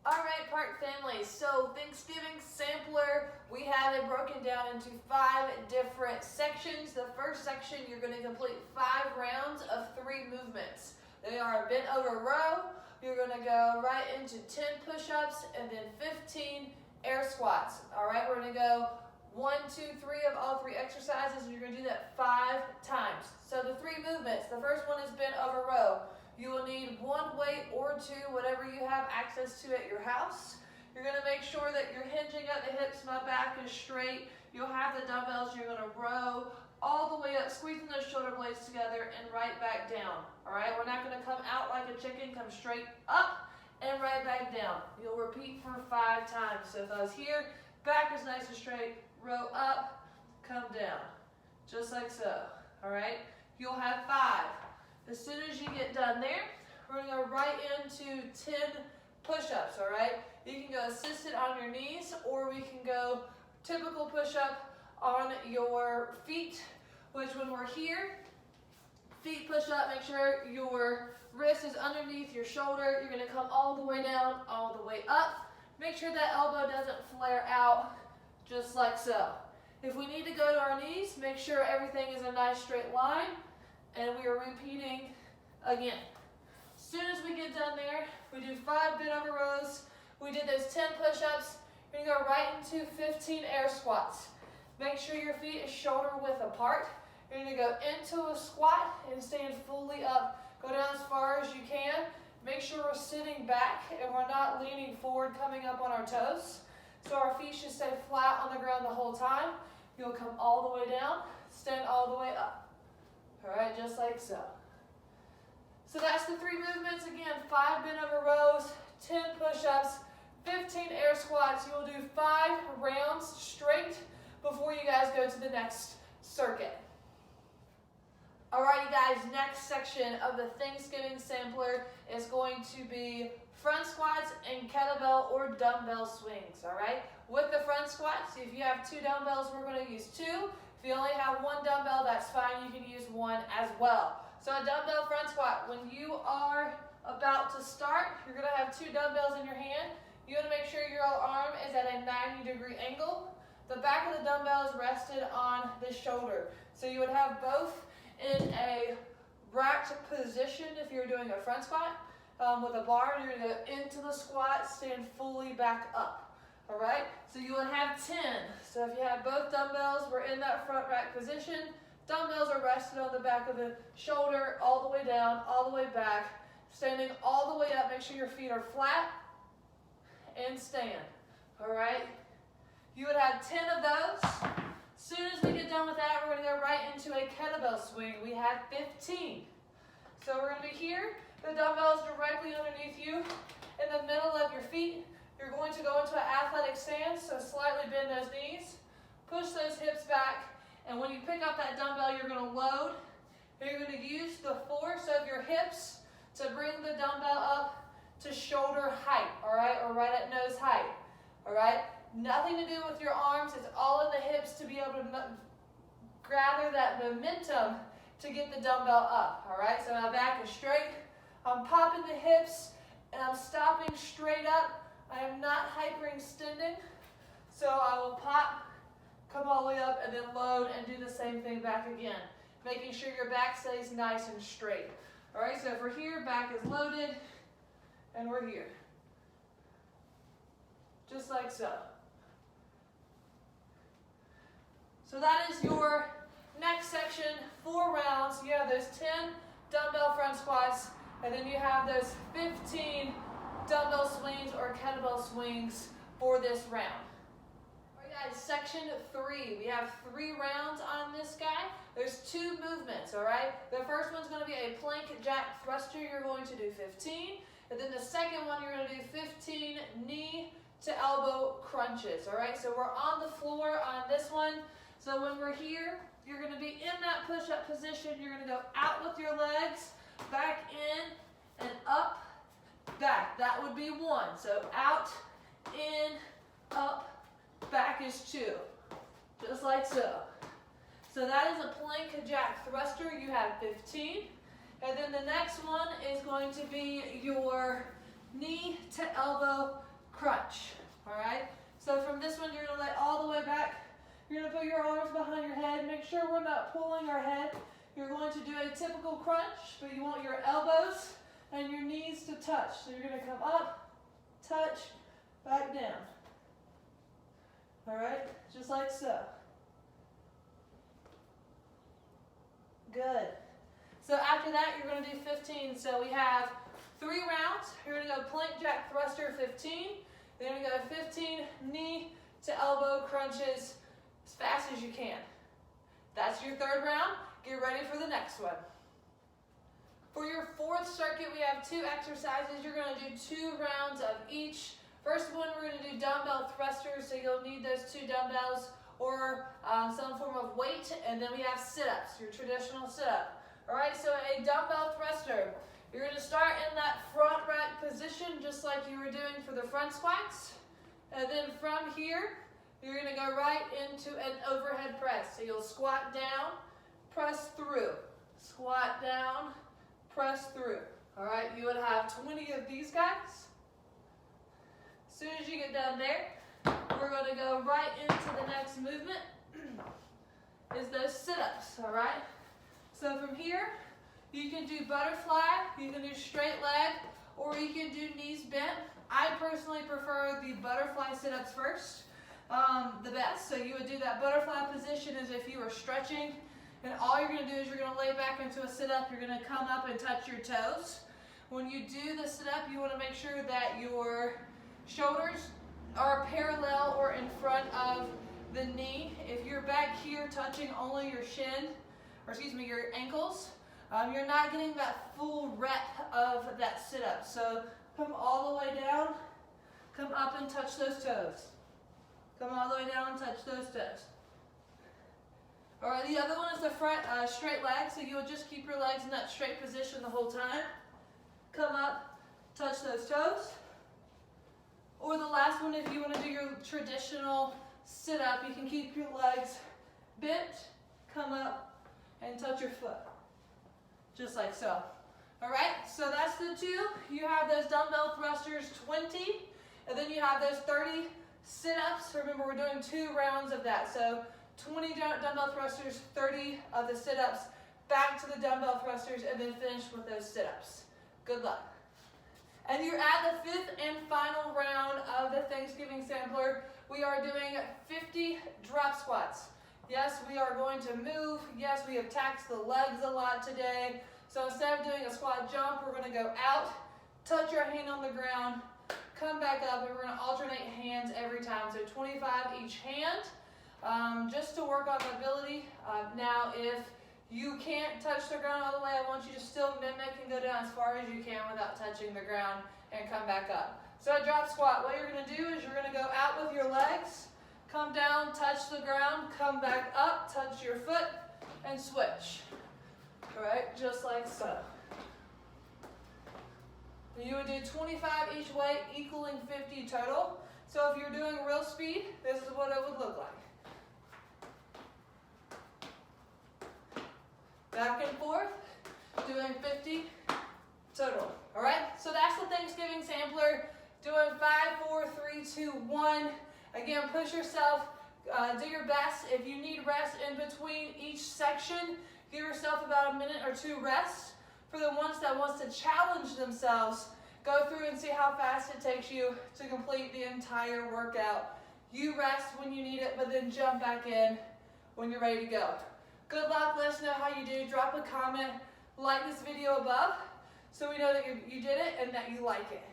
All right, Park family, so Thanksgiving sampler, we have it broken down into 5 different sections. The first section, you're going to complete 5 rounds of 3 movements. They are bent over row, you're going to go right into 10 push-ups and then 15 air squats. All right, we're going to go 1, 2, 3 of all 3 exercises, and you're going to do that 5 times. So the 3 movements, the first one is bent over row. You will need 1 weight or 2, whatever you have access to at your house. You're going to make sure that you're hinging at the hips, my back is straight. You'll have the dumbbells, you're going to row all the way up, squeezing those shoulder blades together and right back down. All right, we're not going to come out like a chicken, come straight up and right back down. You'll repeat for 5 times. So if I was here, back is nice and straight, row up, come down, just like so. All right, you'll have 5. As soon as you get done there, we're going to go right into 10 push-ups, all right? You can go assisted on your knees, or we can go typical push-up on your feet, which when we're here, feet push-up, make sure your wrist is underneath your shoulder. You're going to come all the way down, all the way up. Make sure that elbow doesn't flare out, just like so. If we need to go to our knees, make sure everything is a nice straight line. And we are repeating again. As soon as we get done there, we do 5 bent over rows. We did those 10 push-ups. You're going to go right into 15 air squats. Make sure your feet is shoulder width apart. You're going to go into a squat and stand fully up. Go down as far as you can. Make sure we're sitting back and we're not leaning forward, coming up on our toes. So our feet should stay flat on the ground the whole time. You'll come all the way down, stand all the way up. All right, just like so. So that's the 3 movements. Again, 5 bent over rows, 10 push-ups, 15 air squats. You will do 5 rounds straight before you guys go to the next circuit. All right, you guys, next section of the Thanksgiving sampler is going to be front squats and kettlebell or dumbbell swings, all right? With the front squats, if you have 2 dumbbells, we're going to use 2. If you only have 1 dumbbell, that's fine. You can use 1 as well. So a dumbbell front squat, when you are about to start, you're going to have 2 dumbbells in your hand. You want to make sure your arm is at a 90-degree angle. The back of the dumbbell is rested on the shoulder. So you would have both in a racked position if you're doing a front squat. With a bar, you're going to go into the squat, stand fully back up. All right, so you would have 10. So if you have both dumbbells, we're in that front rack position. Dumbbells are rested on the back of the shoulder, all the way down, all the way back. Standing all the way up, make sure your feet are flat and stand. All right, you would have 10 of those. As soon as we get done with that, we're going to go right into a kettlebell swing. We have 15. So we're going to be here. The dumbbell is directly underneath you in the middle of your feet. You're going to go into an athletic stance, so slightly bend those knees, push those hips back, and when you pick up that dumbbell, you're going to load. And you're going to use the force of your hips to bring the dumbbell up to shoulder height, all right, or right at nose height, all right? Nothing to do with your arms. It's all in the hips to be able to gather that momentum to get the dumbbell up, all right? So my back is straight. I'm popping the hips, and I'm stopping straight up. I am not hyperextending, so I will pop, come all the way up, and then load and do the same thing back again, making sure your back stays nice and straight. All right, so if we're here, back is loaded, and we're here. Just like so. So that is your next section, 4 rounds. You have those 10 dumbbell front squats, and then you have those 15 dumbbell swings or kettlebell swings for this round. All right, guys, section 3. We have 3 rounds on this guy. There's 2 movements, all right? The first one's going to be a plank jack thruster. You're going to do 15. And then the second one, you're going to do 15 knee to elbow crunches, all right? So we're on the floor on this one. So when we're here, you're going to be in that push-up position. You're going to go out with your legs, back in, and up, back. That would be 1. So out, in, up, back is 2. Just like so. So that is a plank jack thruster. You have 15. And then the next one is going to be your knee to elbow crunch. All right? So from this one, you're going to lay all the way back. You're going to put your arms behind your head. Make sure we're not pulling our head. You're going to do a typical crunch, but you want your elbows and your knees to touch. So you're going to come up, touch, back down. All right? Just like so. Good. So after that, you're going to do 15. So we have 3 rounds. You're going to go plank jack thruster 15. Then you're going to go 15 knee to elbow crunches as fast as you can. That's your 3rd round. Get ready for the next one. For your 4th circuit, we have 2 exercises. You're going to do 2 rounds of each. First one, we're going to do dumbbell thrusters, so you'll need those 2 dumbbells or some form of weight. And then we have sit-ups, your traditional sit-up. All right, so a dumbbell thruster. You're going to start in that front rack position, just like you were doing for the front squats. And then from here, you're going to go right into an overhead press. So you'll squat down, press through, squat down, press through. All right, you would have 20 of these guys. As soon as you get done there, we're going to go right into the next movement, is those sit-ups, all right? So from here, you can do butterfly, you can do straight leg, or you can do knees bent. I personally prefer the butterfly sit-ups first, the best. So you would do that butterfly position as if you were stretching, and all you're going to do is you're going to lay back into a sit-up. You're going to come up and touch your toes. When you do the sit-up, you want to make sure that your shoulders are parallel or in front of the knee. If you're back here touching only your shin, or excuse me, your ankles, you're not getting that full rep of that sit-up. So come all the way down, come up and touch those toes. Come all the way down and touch those toes. All right, the other one is the front straight leg, so you'll just keep your legs in that straight position the whole time. Come up, touch those toes. Or the last one, if you want to do your traditional sit-up, you can keep your legs bent, come up, and touch your foot. Just like so. All right, so that's the 2. You have those dumbbell thrusters 20, and then you have those 30 sit-ups. Remember, we're doing 2 rounds of that. So 20 dumbbell thrusters, 30 of the sit-ups, back to the dumbbell thrusters, and then finish with those sit-ups. Good luck. And you're at the 5th and final round of the Thanksgiving Sampler. We are doing 50 drop squats. Yes, we are going to move. Yes, we have taxed the legs a lot today. So instead of doing a squat jump, we're going to go out, touch your hand on the ground, come back up, and we're going to alternate hands every time. So 25 each hand, just to work on mobility. Now, if you can't touch the ground all the way, I want you to still mimic and go down as far as you can without touching the ground and come back up. So a drop squat, what you're going to do is you're going to go out with your legs, come down, touch the ground, come back up, touch your foot, and switch. All right, just like so. You would do 25 each way, equaling 50 total. So if you're doing real speed, this is what it would look like. Back and forth, doing 50 total. All right, so that's the Thanksgiving Sampler. Doing 5, 4, 3, 2, 1. Again, push yourself, do your best. If you need rest in between each section, give yourself about a minute or 2 rest. For the ones that wants to challenge themselves, go through and see how fast it takes you to complete the entire workout. You rest when you need it, but then jump back in when you're ready to go. Good luck. Let us know how you do. Drop a comment, like this video above, so we know that you did it and that you like it.